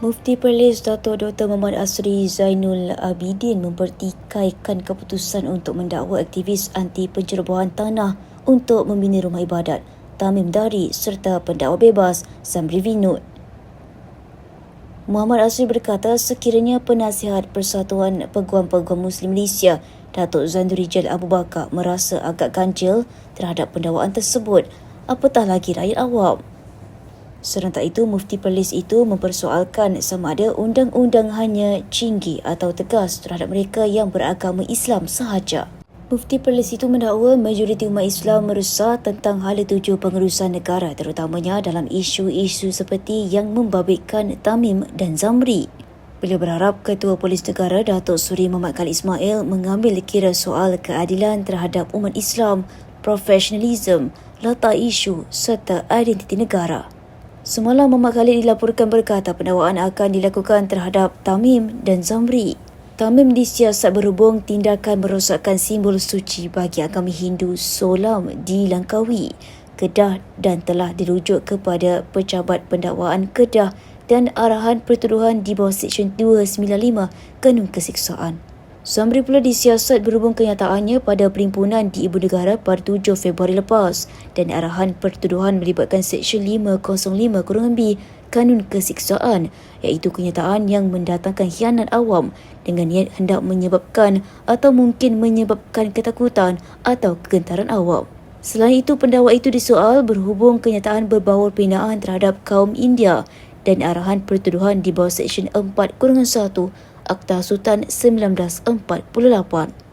Mufti Perlis Dato' Dr. Muhammad Asri Zainul Abidin mempertikaikan keputusan untuk mendakwa aktivis anti pencerobohan tanah untuk membina rumah ibadat, Tamim Dari serta pendakwa bebas Zamri Vinod. Muhammad Asri berkata sekiranya penasihat Persatuan Peguam-Peguam Muslim Malaysia, Datuk Zandurijal Abu Bakar merasa agak ganjil terhadap pendakwaan tersebut, apatah lagi rakyat awam. Serentak itu, Mufti Perlis itu mempersoalkan sama ada undang-undang hanya tinggi atau tegas terhadap mereka yang beragama Islam sahaja. Mufti Perlis itu mendakwa majoriti umat Islam meresah tentang hala tuju pengurusan negara, terutamanya dalam isu-isu seperti yang membabitkan Tamim dan Zamri. Beliau berharap Ketua Polis Negara Datuk Seri Muhammad Khalid Ismail mengambil kira soal keadilan terhadap umat Islam, profesionalism, latar isu serta identiti negara. Semalam Muhammad Khalid dilaporkan berkata pendakwaan akan dilakukan terhadap Tamim dan Zamri. Tamim disiasat berhubung tindakan merosakkan simbol suci bagi agama Hindu Solam di Langkawi, Kedah dan telah dirujuk kepada pejabat pendakwaan Kedah dan arahan pertuduhan di bawah Seksyen 295 Kanun Keseksaan. Zamri pula disiasat berhubung kenyataannya pada perimpunan di Ibu Negara pada 7 Februari lepas dan arahan pertuduhan melibatkan Seksyen 505-B Kanun Keseksaan, iaitu kenyataan yang mendatangkan khianat awam dengan niat hendak menyebabkan atau mungkin menyebabkan ketakutan atau kegentaran awam. Selain itu, pendakwa itu disoal berhubung kenyataan berbaur penghinaan terhadap kaum India dan arahan pertuduhan di bawah Seksyen 4-1 Akta Sultan 1948.